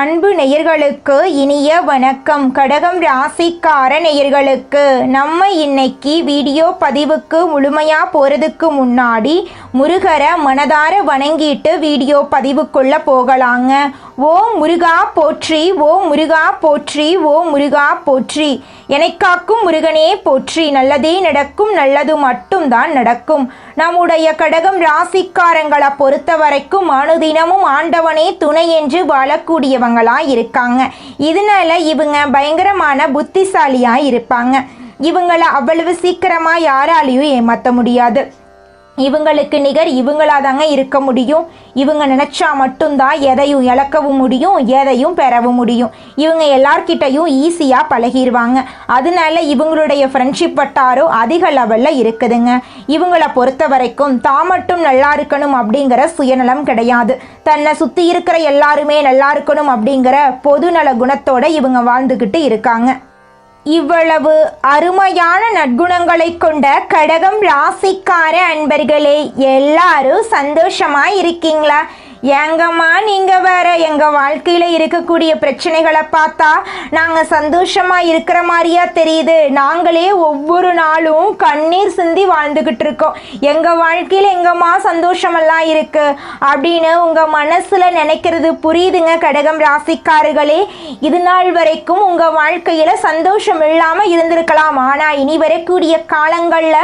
அன்பு நேயர்களுக்கு இனிய வணக்கம். கடகம் ராசிக்கார நேயர்களுக்கு நம்ம இன்னைக்கு வீடியோ பதிவுக்கு முழுமையாக போகிறதுக்கு முன்னாடி முருகரை மனதார வணங்கிட்டு வீடியோ பதிவுக்குள்ளே போகலாங்க. ஓம் முருகா போற்றி, ஓம் முருகா போற்றி, ஓம் முருகா போற்றி. எனக்காக்கும் முருகனே போற்றி. நல்லதே நடக்கும், நல்லது மட்டும்தான் நடக்கும். நம்முடைய கடகம் ராசிக்காரங்களை பொறுத்த வரைக்கும் அனுதினமும் ஆண்டவனே துணை என்று வாழக்கூடியவங்களா இருக்காங்க. இதனால இவங்க பயங்கரமான புத்திசாலியா இருப்பாங்க. இவங்களை அவ்வளவு சீக்கிரமா யாராலையும் ஏமாற்ற முடியாது. இவங்களுக்கு நிகர் இவங்களாதாங்க இருக்க முடியும். இவங்க நினைச்சா மட்டும்தான் எதையும் இழக்கவும் முடியும், எதையும் பெறவும் முடியும். இவங்க எல்லார்கிட்டையும் ஈஸியாக பழகிடுவாங்க. அதனால இவங்களுடைய ஃப்ரெண்ட்ஷிப் வட்டாரம் அதிக லெவலில் இருக்குதுங்க. இவங்களை பொறுத்த வரைக்கும் தான் மட்டும் நல்லா இருக்கணும் அப்படிங்கிற சுயநலம் கிடையாது. தன்னை சுற்றி இருக்கிற எல்லாருமே நல்லா இருக்கணும் அப்படிங்கிற பொதுநல குணத்தோட இவங்க வாழ்ந்துக்கிட்டு இருக்காங்க. இவ்வளவு அருமையான நற்குணங்களை கொண்ட கடகம் ராசிக்கார அன்பர்களே, எல்லாரும் சந்தோஷமா இருக்கீங்களா? ஏங்கம்மா நீங்க வேற, எங்க வாழ்க்கையில இருக்கக்கூடிய பிரச்சனைகளை பார்த்தா நாங்க சந்தோஷமா இருக்கிற மாதிரியா தெரியுது. நாங்களே ஒவ்வொரு நாளும் கண்ணீர் சிந்தி வாழ்ந்துகிட்டு இருக்கோம். எங்க வாழ்க்கையில எங்கம்மா சந்தோஷமெல்லாம் இருக்கு அப்படின்னு உங்க மனசுல நினைக்கிறது புரியுதுங்க கடகம் ராசிக்காரர்களே. இது நாள் வரைக்கும் உங்க வாழ்க்கையில சந்தோஷம் இல்லாம இருந்திருக்கலாம். ஆனா இனி வரக்கூடிய காலங்கள்ல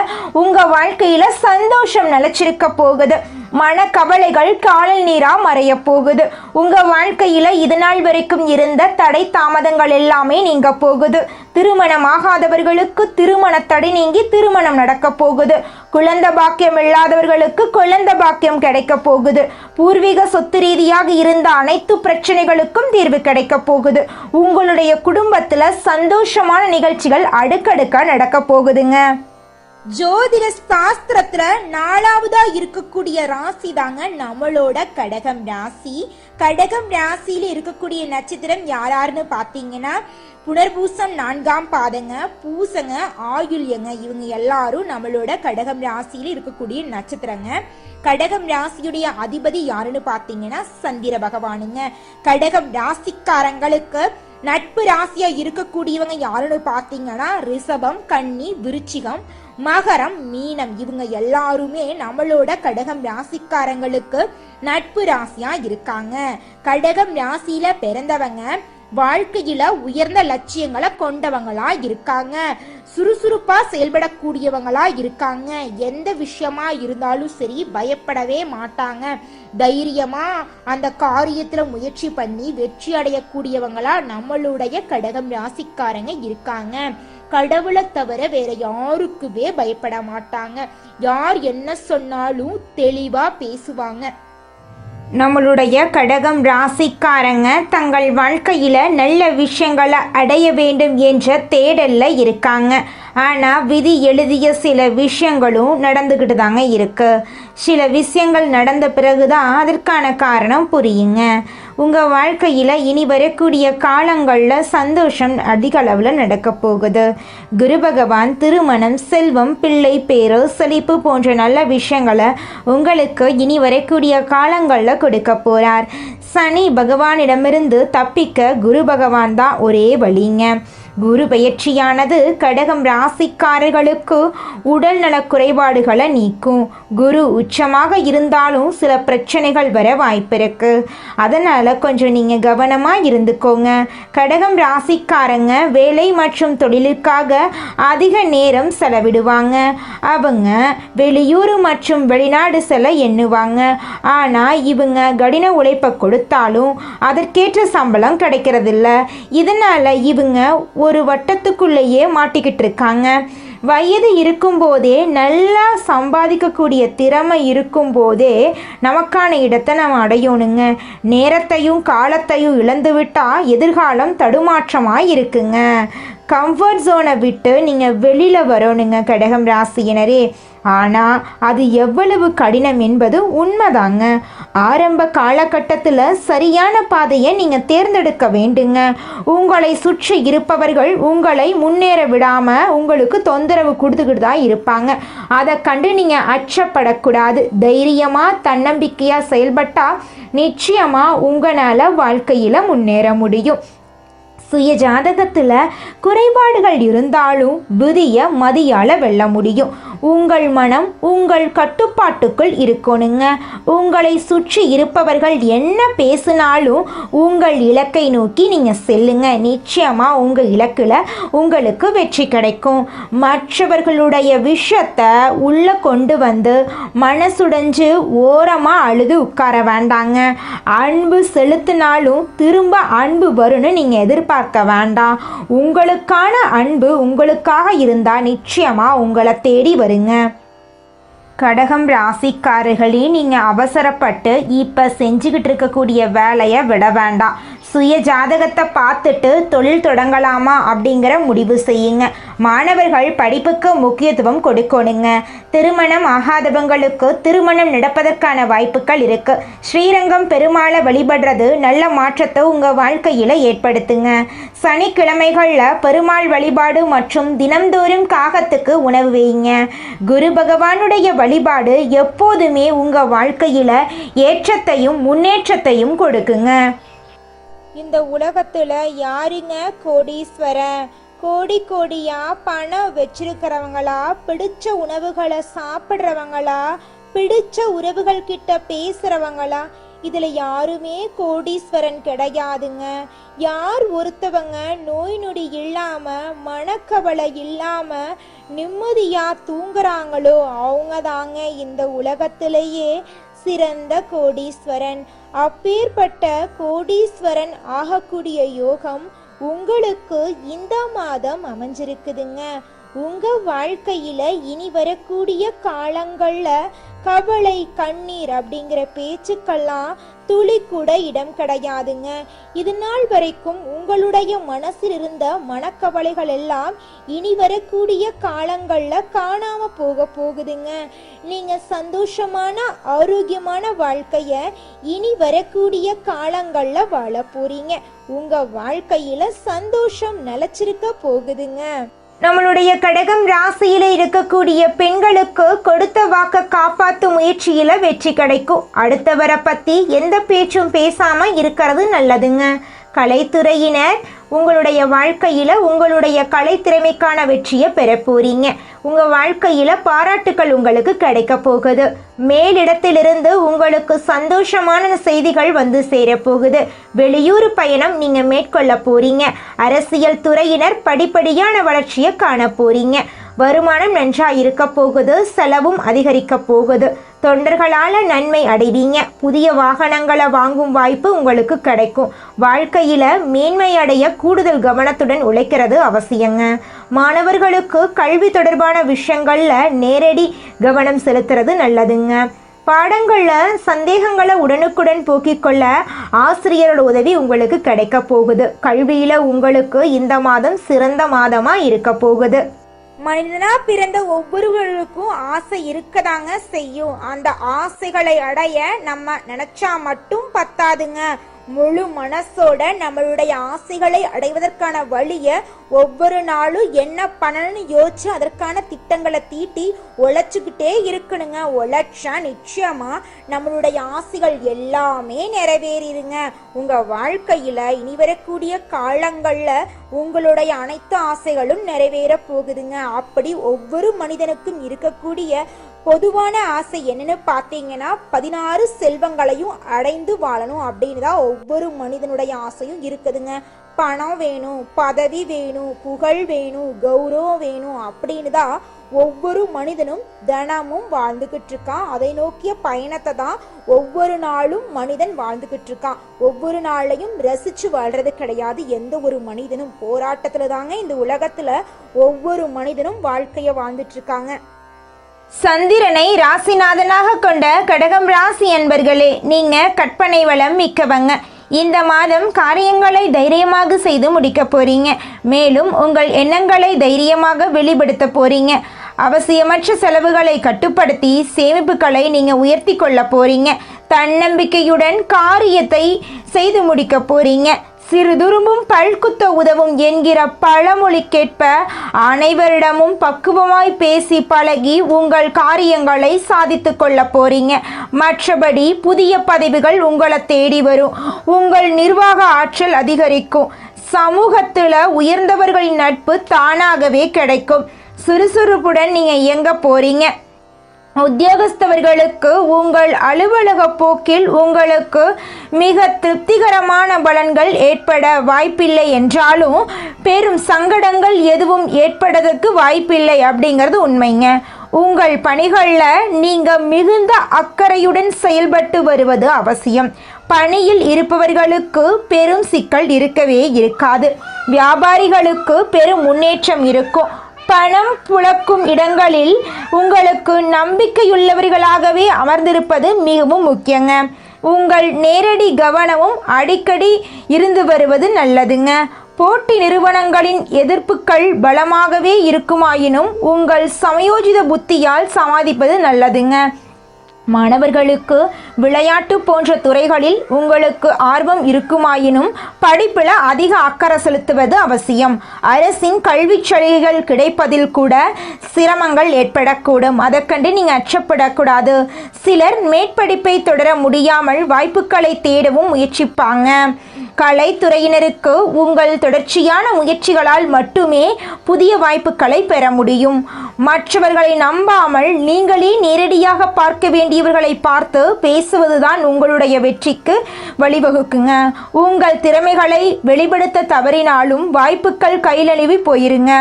உங்க வாழ்க்கையில சந்தோஷம் நிலைச்சிருக்க போகுது. மனக்கவலைகள் காணல் நீரா மறைய போகுது. உங்க வாழ்க்கையில இது நாள் வரைக்கும் இருந்த தடை தாமதங்கள் எல்லாமே நீங்க போகுது. திருமணமாகாதவர்களுக்கு திருமண தடை நீங்கி திருமணம் நடக்க போகுது. குழந்தை பாக்கியம் இல்லாதவர்களுக்கு குழந்தை பாக்கியம் கிடைக்க போகுது. பூர்வீக சொத்து ரீதியாக இருந்த அனைத்து பிரச்சனைகளுக்கும் தீர்வு கிடைக்க போகுது. உங்களுடைய குடும்பத்துல சந்தோஷமான நிகழ்ச்சிகள் அடுக்கடுக்கா நடக்க போகுதுங்க. ஜோதிட சாஸ்திரத்துல 4வதா இருக்கக்கூடிய ராசி தாங்க நம்மளோட கடகம் ராசி. கடகம் ராசியில இருக்கக்கூடிய நட்சத்திரம் யாராருன்னு பாத்தீங்கன்னா புனர்பூசம் 4ஆம் பாதங்க, பூசங்க, ஆயுள்யங்க. இவங்க எல்லாரும் நம்மளோட கடகம் ராசியில இருக்கக்கூடிய நட்சத்திரங்க. கடகம் ராசியுடைய அதிபதி யாருன்னு பாத்தீங்கன்னா சந்திர பகவானுங்க. கடகம் ராசிக்காரங்களுக்கு நட்பு ராசியா இருக்கக்கூடியவங்க யாருன்னு பாத்தீங்கன்னா ரிஷபம், கன்னி, விருச்சிகம், மகரம், மீனம். இவங்க எல்லாருமே நம்மளோட கடகம் ராசிக்காரங்களுக்கு நட்பு ராசியா இருக்காங்க. கடகம் ராசியில பிறந்தவங்க வாழ்க்கையில உயர்ந்த லட்சியங்களை கொண்டவங்களா இருக்காங்க. சுறுசுறுப்பா செயல்படக்கூடியவங்களா இருக்காங்க. எந்த விஷயமா இருந்தாலும் சரி பயப்படவே மாட்டாங்க. தைரியமா அந்த காரியத்துல முயற்சி பண்ணி வெற்றி அடையக்கூடியவங்களா நம்மளுடைய கடகம் ராசிக்காரங்க இருக்காங்க. கடவுளை தவிர வேற யாருக்குமே பயப்பட மாட்டாங்க. யார் என்ன சொன்னாலும் தெளிவா பேசுவாங்க. நம்மளுடைய கடகம் ராசிக்காரங்க தங்கள் வாழ்க்கையில் நல்ல விஷயங்களை அடைய வேண்டும் என்ற தேடல்ல இருக்காங்க. ஆனால் விதி எழுதிய சில விஷயங்களும் நடந்துக்கிட்டு தாங்க இருக்கு. சில விஷயங்கள் நடந்த பிறகுதான் அதற்கான காரணம் புரியுங்க. உங்கள் வாழ்க்கையில் இனி வரக்கூடிய காலங்களில் சந்தோஷம் அதிக அளவில் நடக்க போகுது. குரு பகவான் திருமணம், செல்வம், பிள்ளை பேரு, செழிப்பு போன்ற நல்ல விஷயங்களை உங்களுக்கு இனி வரக்கூடிய காலங்களில் கொடுக்க போகிறார். சனி பகவானிடமிருந்து தப்பிக்க குரு பகவான் தான் ஒரே வழிங்க. குரு பயிற்சியானது கடகம் ராசிக்காரர்களுக்கு உடல் நல குறைபாடுகளை நீக்கும். குரு உச்சமாக இருந்தாலும் சில பிரச்சனைகள் வர வாய்ப்பு இருக்கு. அதனால கொஞ்சம் நீங்க கவனமா இருந்துக்கோங்க. கடகம் ராசிக்காரங்க வேலை மற்றும் தொழிலுக்காக அதிக நேரம் செலவிடுவாங்க. அவங்க வெளியூர் மற்றும் வெளிநாடு செல்ல எண்ணுவாங்க. ஆனா இவங்க கடின உழைப்பை கொடுத்தாலும் அதற்கேற்ற சம்பளம் கிடைக்கிறதில்ல. இதனால இவங்க ஒரு வட்டத்துக்குள்ளேயே மாட்டிக்கிட்டு இருக்காங்க. வயது இருக்கும்போதே நல்லா சம்பாதிக்கக்கூடிய திறமை இருக்கும்போதே நமக்கான இடத்தை நம்ம அடையணுங்க. நேரத்தையும் காலத்தையும் இழந்து விட்டால் எதிர்காலம் தடுமாற்றமாக இருக்குங்க. கம்ஃபர்ட் ஜோனை விட்டு நீங்கள் வெளியில் வரணுங்க கடகம் ராசியினரே. ஆனால் அது எவ்வளவு கடினம் என்பது உண்மைதாங்க. ஆரம்ப காலகட்டத்தில் சரியான பாதையை நீங்கள் தேர்ந்தெடுக்க வேண்டுங்க. உங்களை சுற்றி இருப்பவர்கள் உங்களை முன்னேற விடாமல் உங்களுக்கு தொந்தரவு கொடுத்துக்கிட்டு தான் இருப்பாங்க. அதை கண்டு நீங்கள் அச்சப்படக்கூடாது. தைரியமாக தன்னம்பிக்கையாக செயல்பட்டால் நிச்சயமாக உங்களால் வாழ்க்கையில் முன்னேற முடியும். சுய ஜாதகத்தில் குறைபாடுகள் இருந்தாலும் விதியை மதியால் வெல்ல முடியும். உங்கள் மனம் உங்கள் கட்டுப்பாட்டுக்குள் இருக்கணுங்க. உங்களை சுற்றி இருப்பவர்கள் என்ன பேசினாலும் உங்கள் இலக்கை நோக்கி நீங்கள் செல்லுங்க. நிச்சயமாக உங்கள் இலக்கில் உங்களுக்கு வெற்றி கிடைக்கும். மற்றவர்களுடைய விஷயத்தை உள்ளே கொண்டு வந்து மனசுடைஞ்சு ஓரமாக அழுது உட்கார வேண்டாங்க. அன்பு செலுத்தினாலும் திரும்ப அன்பு வரும்னு நீங்கள் எதிர்பார்க்க வேண்டாம். உங்களுக்கான அன்பு உங்களுக்காக இருந்தால் நிச்சயமாக உங்களை தேடி வருங்க. கடகம் ராசிக்காரர்களே, நீங்கள் அவசரப்பட்டு இப்போ செஞ்சுக்கிட்டு இருக்கக்கூடிய வேலையை விட வேண்டாம். சுய ஜாதகத்தை பார்த்துட்டு தொழில் தொடங்கலாமா அப்படிங்கிற முடிவு செய்யுங்க. மாணவர்கள் படிப்புக்கு முக்கியத்துவம் கொடுக்கணுங்க. திருமணம் ஆகாதவங்களுக்கு திருமணம் நடப்பதற்கான வாய்ப்புகள் இருக்கு. ஸ்ரீரங்கம் பெருமாளை வழிபடுறது நல்ல மாற்றத்தை உங்கள் வாழ்க்கையில் ஏற்படுத்துங்க. சனிக்கிழமைகளில் பெருமாள் வழிபாடு மற்றும் தினம்தோறும் காகத்துக்கு உணவு வைங்க. குரு பகவானுடைய வழிபாடு எப்போதுமே உங்கள் வாழ்க்கையில் ஏற்றத்தையும் முன்னேற்றத்தையும் கொடுக்குங்க. இந்த உலகத்துல யாருங்க கோடீஸ்வரன்? கோடி கோடியா பணம் வச்சிருக்கிறவங்களா, பிடிச்ச உணவுகளை சாப்பிட்றவங்களா, பிடிச்ச உறவுகள் கிட்ட பேசுறவங்களா? இதுல யாருமே கோடீஸ்வரன் கிடையாதுங்க. யார் ஒருத்தவங்க நோய் நொடி இல்லாம மனக்கவலை இல்லாம நிம்மதியா தூங்குறாங்களோ அவங்க தாங்க இந்த உலகத்திலேயே சிறந்த கோடீஸ்வரன். அப்பேற்பட்ட கோடீஸ்வரன் ஆகக்கூடிய யோகம் உங்களுக்கு இந்த மாதம் அமைஞ்சிருக்குதுங்க. உங்க வாழ்க்கையில இனி வரக்கூடிய காலங்கள்ல கவலை கண்ணீர் அப்படிங்கிற பேச்சுக்கெல்லாம் துளி கூட இடம் கிடையாதுங்க. இது நாள் வரைக்கும் உங்களுடைய மனசில் இருந்த மனக்கவலைகள் எல்லாம் இனி வரக்கூடிய காலங்கள்ல காணாம போகுதுங்க. நீங்க சந்தோஷமான ஆரோக்கியமான வாழ்க்கைய இனி வரக்கூடிய காலங்கள்ல வாழ போறீங்க. உங்க வாழ்க்கையில சந்தோஷம் நிலைச்சிருக்க போகுதுங்க. நம்மளுடைய கடகம் ராசியில இருக்கக்கூடிய பெண்களுக்கு கொடுத்த வாக்க காப்பாற்றும் முயற்சியில வெற்றி கிடைக்கும். அடுத்தவரை பத்தி எந்த பேச்சும் பேசாம இருக்கிறது நல்லதுங்க. கலைத்துறையினர் உங்களுடைய வாழ்க்கையில் உங்களுடைய கலைத்திறமைக்கான வெற்றியை பெற போறீங்க. உங்கள் வாழ்க்கையில் பாராட்டுக்கள் உங்களுக்கு கிடைக்க போகுது. மேலிடத்திலிருந்து உங்களுக்கு சந்தோஷமான செய்திகள் வந்து சேரப்போகுது. வெளியூர் பயணம் நீங்கள் மேற்கொள்ள போறீங்க. அரசியல் துறையினர் படிப்படியான வளர்ச்சியை காண போறீங்க. வருமானம் நன்றாக இருக்க போகுது. செலவும் அதிகரிக்க போகுது. தொண்டர்களால் நன்மை அடைவீங்க. புதிய வாகனங்களை வாங்கும் வாய்ப்பு உங்களுக்கு கிடைக்கும். வாழ்க்கையில் மேன்மை அடைய கூடுதல் கவனத்துடன் உழைக்கிறது அவசியங்க. மாணவர்களுக்கு கல்வி தொடர்பான விஷயங்களில் நேரடி கவனம் செலுத்துறது நல்லதுங்க. பாடங்களில் சந்தேகங்களை உடனுக்குடன் போக்கிக் கொள்ள ஆசிரியரோட உதவி உங்களுக்கு கிடைக்க போகுது. கல்வியில் உங்களுக்கு இந்த மாதம் சிறந்த மாதமாக இருக்க போகுது. மனிதனா பிறந்த ஒவ்வொருவருக்கும் ஆசை இருக்கதாங்க செய்யும். அந்த ஆசைகளை அடைய நம்ம நினைச்சா மட்டும் பத்தாதுங்க. முழு மனசோட நம்மளுடைய ஆசைகளை அடைவதற்கான வழியை ஒவ்வொரு நாளும் என்ன பண்ணணும்னு யோசிச்சு அதற்கான திட்டங்களை தீட்டி உழைச்சிக்கிட்டே இருக்கணுங்க. உழைச்சா நிச்சயமா நம்மளுடைய ஆசைகள் எல்லாமே நிறைவேறிடுங்க. உங்க வாழ்க்கையில இனி வரக்கூடிய காலங்கள்ல உங்களுடைய அனைத்து ஆசைகளும் நிறைவேற போகுதுங்க. அப்படி ஒவ்வொரு மனிதனுக்கும் இருக்கக்கூடிய பொதுவான ஆசை என்னன்னு பார்த்தீங்கன்னா 16 செல்வங்களையும் அடைந்து வாழணும் அப்படின்னு தான் ஒவ்வொரு மனிதனுடைய ஆசையும் இருக்குதுங்க. பணம் வேணும், பதவி வேணும், புகழ் வேணும், கௌரவம் வேணும் அப்படின்னு தான் ஒவ்வொரு மனிதனும் தினமும் வாழ்ந்துகிட்டு இருக்கான். அதை நோக்கிய பயணத்தை தான் ஒவ்வொரு நாளும் மனிதன் வாழ்ந்துகிட்டு இருக்கான். ஒவ்வொரு நாளையும் ரசிச்சு வாழ்றது கிடையாது. எந்த ஒரு மனிதனும் போராட்டத்துல தாங்க இந்த உலகத்துல ஒவ்வொரு மனிதனும் வாழ்க்கைய வாழ்ந்துட்டு இருக்காங்க. சந்திரனை ராசிநாதனாக கொண்ட கடகம் ராசி என்பர்களே, நீங்க கற்பனை வளம் மிக்கவங்க. இந்த மாதம் காரியங்களை தைரியமாக செய்து முடிக்க போறீங்க. மேலும் உங்கள் எண்ணங்களை தைரியமாக வெளிப்படுத்த போறீங்க. அவசியமற்ற செலவுகளை கட்டுப்படுத்தி சேமிப்புகளை நீங்க உயர்த்தி கொள்ள போறீங்க. தன்னம்பிக்கையுடன் காரியத்தை செய்து முடிக்க போறீங்க. சிறுதுரும்பும் பல்குத்த உதவும் என்கிற பழமொழிக்கேற்ப அனைவரிடமும் பக்குவமாய் பேசி பழகி உங்கள் காரியங்களை சாதித்து கொள்ள போறீங்க. மற்றபடி புதிய பதவிகள் உங்களை தேடி வரும். உங்கள் நிர்வாக ஆற்றல் அதிகரிக்கும். சமூகத்தில் உயர்ந்தவர்களின் நட்பு தானாகவே கிடைக்கும். சுறுசுறுப்புடன் நீங்க இயங்க போறீங்க. உத்தியோகஸ்தவர்களுக்கு உங்கள் அலுவலக போக்கில் உங்களுக்கு மிக திருப்திகரமான பலன்கள் ஏற்பட வாய்ப்பில்லை என்றாலும் பெரும் சங்கடங்கள் எதுவும் ஏற்படுவதற்கு வாய்ப்பில்லை அப்படிங்கிறது உண்மைங்க. உங்கள் பணிகளில் நீங்கள் மிகுந்த அக்கறையுடன் செயல்பட்டு வருவது அவசியம். பணியில் இருப்பவர்களுக்கு பெரும் சிக்கல் இருக்கவே இருக்காது. வியாபாரிகளுக்கு பெரும் முன்னேற்றம் இருக்கும். பணம் புழக்கும் இடங்களில் உங்களுக்கு நம்பிக்கையுள்ளவர்களாகவே அமர்ந்திருப்பது மிகவும் முக்கியங்க. உங்கள் நேரடி கவனமும் அடிக்கடி இருந்து வருவது நல்லதுங்க. போட்டி நிறுவனங்களின் எதிர்ப்புகள் பலமாகவே இருக்குமாயினும் உங்கள் சமயோஜித புத்தியால் சமாளிப்பது நல்லதுங்க. மாணவர்களுக்கு விளையாட்டு போன்ற துறைகளில் உங்களுக்கு ஆர்வம் இருக்குமாயினும் படிப்பில் அதிக அக்கறை செலுத்துவது அவசியம். அரசின் கல்வி சலுகைகள் கிடைப்பதில் கூட சிரமங்கள் ஏற்படக்கூடும். அதை கண்டு நீங்கள் அச்சப்படக்கூடாது. சிலர் மேற்படிப்பை தொடர முடியாமல் வாய்ப்புகளை தேடவும் முயற்சிப்பாங்க. கலைத்துறையினருக்கு உங்கள் தொடர்ச்சியான முயற்சிகளால் மட்டுமே புதிய வாய்ப்புகளை பெற முடியும். மற்றவர்களை நம்பாமல் நீங்களே நேரடியாக பார்க்க வேண்டியவர்களை பார்த்து பேசுவதுதான் உங்களுடைய வெற்றிக்கு வழிவகுக்குங்க. உங்கள் திறமைகளை வெளிப்படுத்த தவறினாலும் வாய்ப்புகள் கைநழுவி போயிருங்க.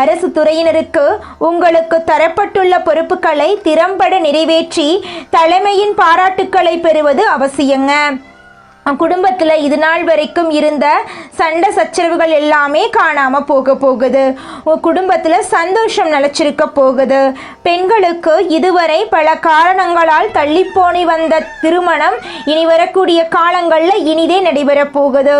அரசு துறையினருக்கு உங்களுக்கு தரப்பட்டுள்ள பொறுப்புகளை திறம்பட நிறைவேற்றி தலைமையின் பாராட்டுக்களை பெறுவது அவசியங்க. குடும்பத்தில் இது நாள் வரைக்கும் இருந்த சண்டை சச்சரவுகள் எல்லாமே காணாமல் போகுது. குடும்பத்தில் சந்தோஷம் நிலச்சிருக்க போகுது. பெண்களுக்கு இதுவரை பல காரணங்களால் தள்ளிப்போனி வந்த திருமணம் இனி வரக்கூடிய காலங்களில் இனிதே நடைபெறப் போகுது.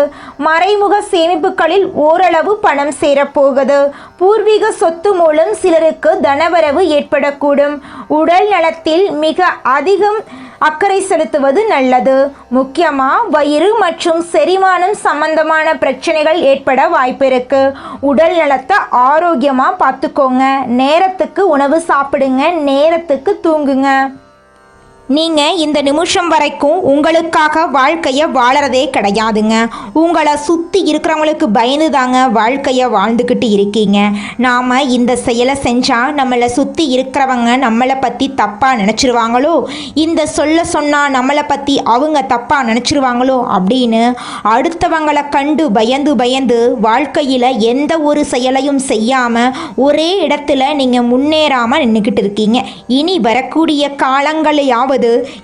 மறைமுக சேமிப்புகளில் ஓரளவு பணம் சேரப்போகுது. பூர்வீக சொத்து மூலம் சிலருக்கு தனவரவு ஏற்படக்கூடும். உடல் நலத்தில் மிக அதிகம் அக்கறை செலுத்துவது நல்லது. முக்கியமா வயிறு மற்றும் செரிமானம் சம்பந்தமான பிரச்சனைகள் ஏற்பட வாய்ப்பு இருக்கு. உடல் நலத்தை ஆரோக்கியமா பார்த்துக்கோங்க. நேரத்துக்கு உணவு சாப்பிடுங்க. நேரத்துக்கு தூங்குங்க. நீங்கள் இந்த நிமிஷம் வரைக்கும் உங்களுக்காக வாழ்க்கையை வாழறதே கிடையாதுங்க. உங்களை சுற்றி இருக்கிறவங்களுக்கு பயந்து தாங்க வாழ்க்கையை வாழ்ந்துக்கிட்டு இருக்கீங்க. நாம் இந்த செயலை செஞ்சால் நம்மளை சுற்றி இருக்கிறவங்க நம்மளை பற்றி தப்பாக நினச்சிருவாங்களோ, இந்த சொன்னால் நம்மளை பற்றி அவங்க தப்பாக நினச்சிருவாங்களோ அப்படின்னு அடுத்தவங்களை கண்டு பயந்து வாழ்க்கையில் எந்த ஒரு செயலையும் செய்யாமல் ஒரே இடத்துல நீங்கள் முன்னேறாமல் நின்றுக்கிட்டு இருக்கீங்க. இனி வரக்கூடிய காலங்களையாவது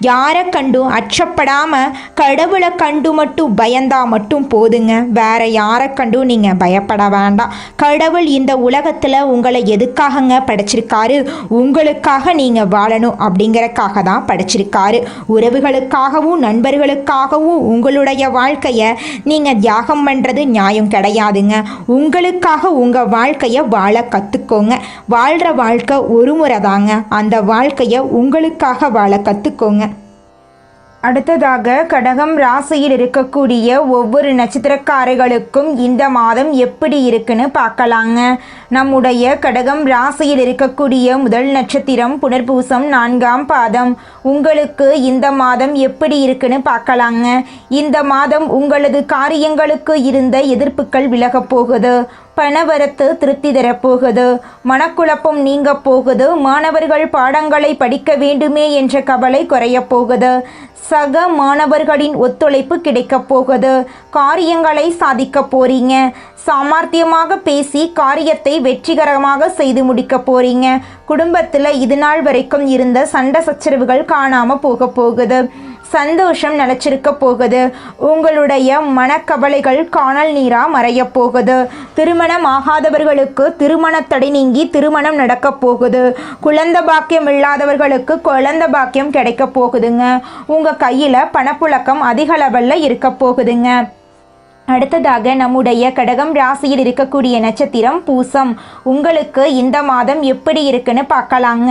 யாரை கண்டும் அச்சப்படாம கடவுளை கண்டு மட்டும் பயந்தா மட்டும் போதுங்க. வேற யாரை கண்டும் நீங்க பயப்பட வேண்டாம். கடவுள் இந்த உலகத்துல உங்களை எதுக்காகங்க படைச்சிருக்காரு? உங்களுக்காக நீங்க வாழணும் அப்படிங்கறக்காக தான் படைச்சிருக்காரு. உறவுகளுக்காகவும் நண்பர்களுக்காகவும் உங்களுடைய வாழ்க்கைய நீங்க தியாகம் பண்றது நியாயம் கிடையாதுங்க. உங்களுக்காக உங்க வாழ்க்கைய வாழ கத்துக்கோங்க. வாழ்ற வாழ்க்கை ஒரு முறை தாங்க. அந்த வாழ்க்கைய உங்களுக்காக வாழ கத்துக்கோங்க. அடுத்ததாக கடகம் ராசியில் இருக்கக்கூடிய ஒவ்வொரு நட்சத்திரக்காரர்களுக்கும் இந்த மாதம் எப்படி இருக்குன்னு பார்க்கலாங்க. நம்முடைய கடகம் ராசியில் இருக்கக்கூடிய முதல் நட்சத்திரம் புனர்பூசம் 4ஆம் பாதம். உங்களுக்கு இந்த மாதம் எப்படி இருக்குன்னு பார்க்கலாங்க. இந்த மாதம் உங்களது காரியங்களுக்கு இருந்த எதிர்ப்புகள் விலகப் போகுது. பணவரத்து திருப்தி தரப்போகுது. மனக்குழப்பம் நீங்க போகுது. மாணவர்கள் பாடங்களை படிக்க வேண்டுமே என்ற கவலை குறைய போகுது. சக மாணவர்களின் ஒத்துழைப்பு கிடைக்க போகுது. காரியங்களை சாதிக்க போறீங்க. சாமர்த்தியமாக பேசி காரியத்தை வெற்றிகரமாக செய்து முடிக்க போறீங்க. குடும்பத்தில் இது நாள் வரைக்கும் இருந்த சண்டை சச்சரவுகள் காணாம போகுது. சந்தோஷம் நிலைச்சிருக்க போகுது. உங்களுடைய மனக்கவலைகள் காணல் நீரா மறைய போகுது. திருமணம் ஆகாதவர்களுக்கு திருமண தடை நீங்கி திருமணம் நடக்க போகுது. குழந்தை பாக்கியம் இல்லாதவர்களுக்கு குழந்தை பாக்கியம் கிடைக்க போகுதுங்க. உங்க கையில பணப்புழக்கம் அதிக லெவல்ல இருக்க போகுதுங்க. அடுத்ததாக நம்முடைய கடகம் ராசியில் இருக்கக்கூடிய நட்சத்திரம் பூசம். உங்களுக்கு இந்த மாதம் எப்படி இருக்குன்னு பார்க்கலாங்க.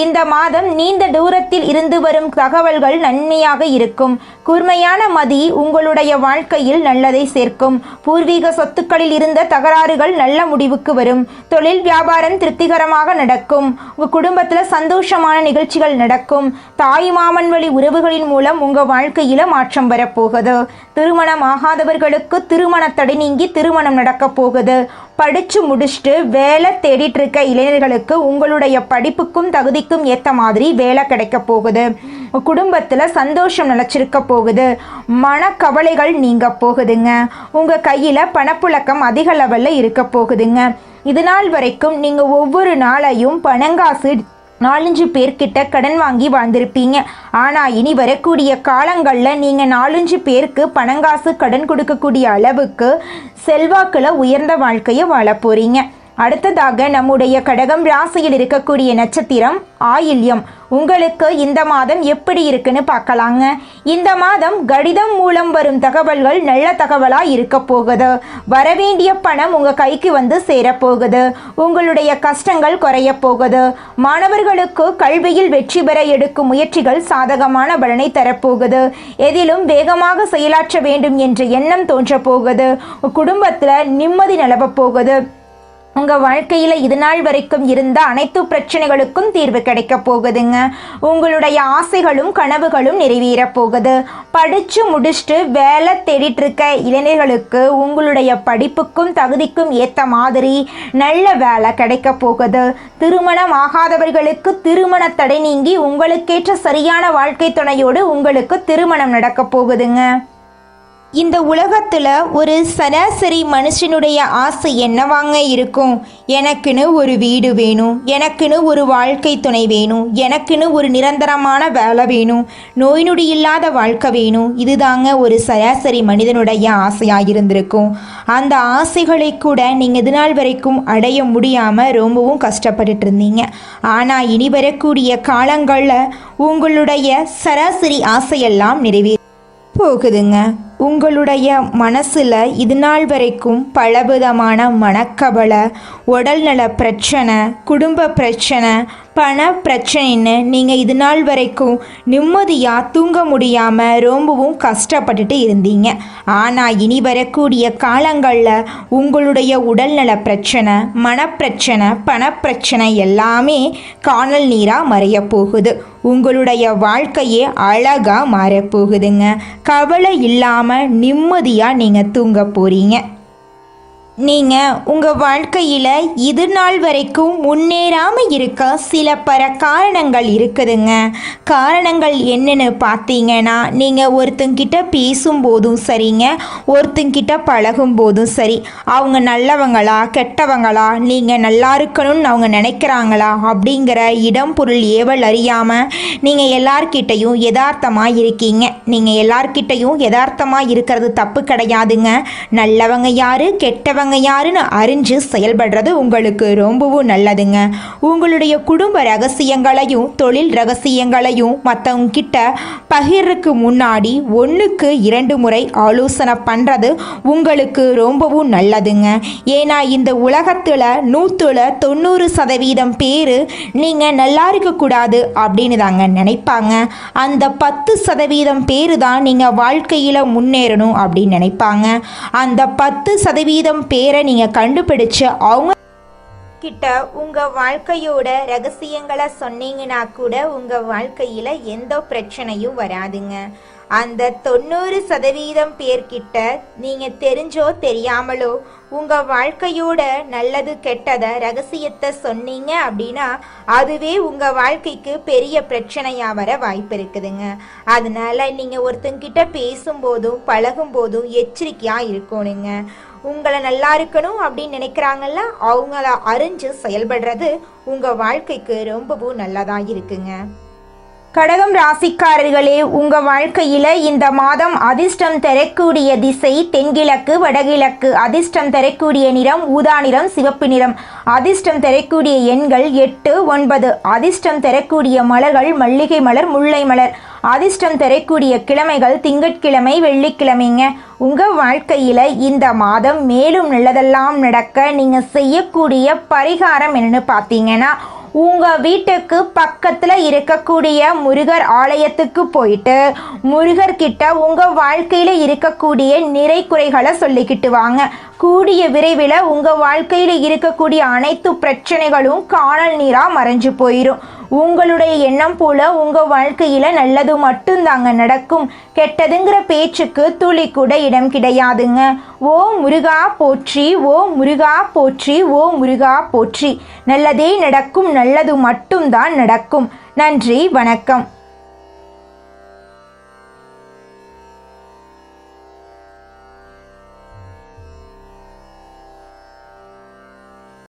இந்த மாதம் நீண்ட தூரத்தில் இருந்து வரும் தகவல்கள் நன்மையாக இருக்கும். கூர்மையான மதி உங்களுடைய வாழ்க்கையில் நல்லதை சேர்க்கும். பூர்வீக சொத்துக்களில் இருந்த தகராறுகள் நல்ல முடிவுக்கு வரும். தொழில் வியாபாரம் திருப்திகரமாக நடக்கும். உங்க குடும்பத்தில் சந்தோஷமான நிகழ்ச்சிகள் நடக்கும். தாய் மாமன் வழி உறவுகளின் மூலம் உங்க வாழ்க்கையில மாற்றம் வரப்போகுது. திருமணம் ஆகாதவர்களுக்கு திருமண தடை நீங்கி திருமணம் நடக்க போகுது. படிச்சு முடிச்சுட்டு வேலை தேடிட்டு இருக்க இளைஞர்களுக்கு உங்களுடைய படிப்புக்கும் தகுதிக்கும் ஏற்ற மாதிரி வேலை கிடைக்க போகுது. குடும்பத்துல சந்தோஷம் நிலைச்சிருக்க போகுது. மனக்கவலைகள் நீங்க போகுதுங்க. உங்க கையில பணப்புழக்கம் அதிக லெவல்ல இருக்க போகுதுங்க. இது நாள் வரைக்கும் நீங்க ஒவ்வொரு நாளையும் பணங்காசு 4-5 பேர்கிட்ட கடன் வாங்கி வாழ்ந்திருப்பீங்க. ஆனால் இனி வரக்கூடிய காலங்களில் நீங்கள் 4-5 பேருக்கு பணங்காசு கடன் கொடுக்கக்கூடிய அளவுக்கு செல்வாக்கில் உயர்ந்த வாழ்க்கையை வாழ போகிறீங்க. அடுத்ததாக நம்முடைய கடகம் ராசியில் இருக்கக்கூடிய நட்சத்திரம் ஆயில்யம். உங்களுக்கு இந்த மாதம் எப்படி இருக்குன்னு பார்க்கலாங்க. இந்த மாதம் கடிதம் மூலம் வரும் தகவல்கள் நல்ல தகவலாக இருக்க போகுது. வரவேண்டிய பணம் உங்கள் கைக்கு வந்து சேரப்போகுது. உங்களுடைய கஷ்டங்கள் குறைய போகுது. மாணவர்களுக்கு கல்வியில் வெற்றி பெற எடுக்கும் முயற்சிகள் சாதகமான பலனை தரப்போகுது. எதிலும் வேகமாக செயலாற்ற வேண்டும் என்ற எண்ணம் தோன்ற போகுது. குடும்பத்தில் நிம்மதி நிலவ போகுது. உங்கள் வாழ்க்கையில் இது நாள் வரைக்கும் இருந்த அனைத்து பிரச்சனைகளுக்கும் தீர்வு கிடைக்க போகுதுங்க. உங்களுடைய ஆசைகளும் கனவுகளும் நிறைவேற போகுது. படித்து முடிச்சுட்டு வேலை தேடிட்டு இருக்க இளைஞர்களுக்கு உங்களுடைய படிப்புக்கும் தகுதிக்கும் ஏற்ற மாதிரி நல்ல வேலை கிடைக்க போகுது. திருமணம் ஆகாதவர்களுக்கு திருமண தடை நீங்கி உங்களுக்கேற்ற சரியான வாழ்க்கை துணையோடு உங்களுக்கு திருமணம் நடக்க போகுதுங்க. இந்த உலகத்தில் ஒரு சராசரி மனுஷனுடைய ஆசை என்னவாங்க இருக்கும்? எனக்குன்னு ஒரு வீடு வேணும், எனக்குன்னு ஒரு வாழ்க்கை துணை வேணும், எனக்குன்னு ஒரு நிரந்தரமான வேலை வேணும், நோய் நொடி இல்லாத வாழ்க்கை வேணும். இதுதாங்க ஒரு சராசரி மனிதனுடைய ஆசையாக இருந்திருக்கும். அந்த ஆசைகளை கூட நீங்கள் இது நாள் வரைக்கும் அடைய முடியாமல் ரொம்பவும் கஷ்டப்பட்டுட்டு இருந்தீங்க. ஆனால் இனி வரக்கூடிய காலங்களில் உங்களுடைய சராசரி ஆசையெல்லாம் நிறைவேற போகுதுங்க. உங்களுடைய மனசில் இது நாள் வரைக்கும் பலவிதமான மனக்கவலை, உடல்நல பிரச்சனை, குடும்ப பிரச்சனை, பண பிரச்சனைன்னு நீங்கள் இது நாள் வரைக்கும் நிம்மதியாக தூங்க முடியாமல் ரொம்பவும் கஷ்டப்பட்டுட்டு இருந்தீங்க. ஆனால் இனி வரக்கூடிய காலங்களில் உங்களுடைய உடல்நல பிரச்சனை, மனப்பிரச்சனை, பணப்பிரச்சனை எல்லாமே காணல் நீராக மறைய போகுது. உங்களுடைய வாழ்க்கையே அழகாக மாறப்போகுதுங்க. கவலை இல்லாமல் நிம்மதியாக நீங்கள் தூங்க போகிறீங்க. நீங்கள் உங்கள் வாழ்க்கையில் இது நாள் வரைக்கும் முன்னேறாமல் இருக்க சில காரணங்கள் இருக்குதுங்க. காரணங்கள் என்னென்னு பார்த்தீங்கன்னா, நீங்கள் ஒருத்தங்கிட்ட பேசும்போதும் சரிங்க, ஒருத்தங்கிட்ட பழகும் போதும் சரி, அவங்க நல்லவங்களா கெட்டவங்களா, நீங்கள் நல்லா இருக்கணும்னு அவங்க நினைக்கிறாங்களா அப்படிங்கிற இடம் பொருள் ஏவல் அறியாமல் நீங்கள் எல்லார்கிட்டையும் யதார்த்தமாக இருக்கீங்க. நீங்கள் எல்லார்கிட்டையும் யதார்த்தமாக இருக்கிறது தப்பு கிடையாதுங்க. நல்லவங்க யாரு கெட்டவங்க யாருன்னு அறிஞ்சு செயல்படுறது உங்களுக்கு ரொம்பவும் நல்லதுங்க. உங்களுடைய குடும்ப ரகசியங்களையும் தொழில் ரகசியங்களையும் மற்றவங்க கிட்ட பகிர்றதுக்கு முன்னாடி 1க்கு 2 முறை ஆலோசனை பண்ணுறது உங்களுக்கு ரொம்பவும் நல்லதுங்க. ஏன்னா இந்த உலகத்தில் 190% பேர் நீங்கள் நல்லா இருக்கக்கூடாது அப்படின்னு தாங்க நினைப்பாங்க. அந்த 10% பேர் தான் நீங்கள் வாழ்க்கையில் முன்னேறணும் அப்படின்னு நினைப்பாங்க. அந்த 10% பேரை நீங்கள் கண்டுபிடிச்சு அவங்க கிட்ட உங்கள் வாழ்க்கையோட ரகசியங்களை சொன்னீங்கன்னா கூட உங்கள் வாழ்க்கையில் எந்த பிரச்சனையும் வராதுங்க. அந்த 90% பேர்கிட்ட நீங்கள் தெரிஞ்சோ தெரியாமலோ உங்கள் வாழ்க்கையோட நல்லது கெட்டதை ரகசியத்தை சொன்னீங்க அப்படின்னா அதுவே உங்கள் வாழ்க்கைக்கு பெரிய பிரச்சனையாக வர வாய்ப்பு இருக்குதுங்க. அதனால நீங்கள் ஒருத்தங்கிட்ட பேசும்போதும் பழகும்போதும் எச்சரிக்கையாக இருக்கணுங்க. உங்களை நல்லா இருக்கணும் அப்படின்னு நினைக்கிறாங்கல்ல, அவங்கள அறிஞ்சு செயல்படுறது உங்கள் வாழ்க்கைக்கு ரொம்பவும் நல்லதாக இருக்குங்க. கடகம் ராசிக்காரர்களே, உங்க வாழ்க்கையில இந்த மாதம் அதிர்ஷ்டம் தரக்கூடிய திசை தென்கிழக்கு வடகிழக்கு. அதிர்ஷ்டம் தரக்கூடிய நிறம் ஊதா நிறம், சிவப்பு நிறம். அதிர்ஷ்டம் தரக்கூடிய எண்கள் 8, 9. அதிர்ஷ்டம் தரக்கூடிய மலர்கள் மல்லிகை மலர், முல்லை மலர். அதிர்ஷ்டம் தரக்கூடிய கிழமைகள் திங்கட்கிழமை, வெள்ளிக்கிழமைங்க. உங்க வாழ்க்கையில இந்த மாதம் மேலும் நல்லதெல்லாம் நடக்க நீங்க செய்யக்கூடிய பரிகாரம் என்னன்னு பார்த்தீங்கன்னா, உங்க வீட்டுக்கு பக்கத்துல இருக்கக்கூடிய முருகர் ஆலயத்துக்கு போயிட்டு முருகர்கிட்ட உங்க வாழ்க்கையில இருக்கக்கூடிய நிறை குறைகளை சொல்லிக்கிட்டு வாங்க. கூடிய விரைவில் உங்க வாழ்க்கையில இருக்கக்கூடிய அனைத்து பிரச்சனைகளும் காணல் நீரா மறைஞ்சு போயிடும். உங்களுடைய எண்ணம் போல உங்க வாழ்க்கையில நல்லது மட்டும்தாங்க நடக்கும். கெட்டதுங்கிற பேச்சுக்கு துளி கூட இடம் கிடையாதுங்க. ஓ முருகா போற்றி, ஓ முருகா போற்றி, ஓ முருகா போற்றி. நல்லதே நடக்கும், நல்லது மட்டும்தான் நடக்கும். நன்றி, வணக்கம்.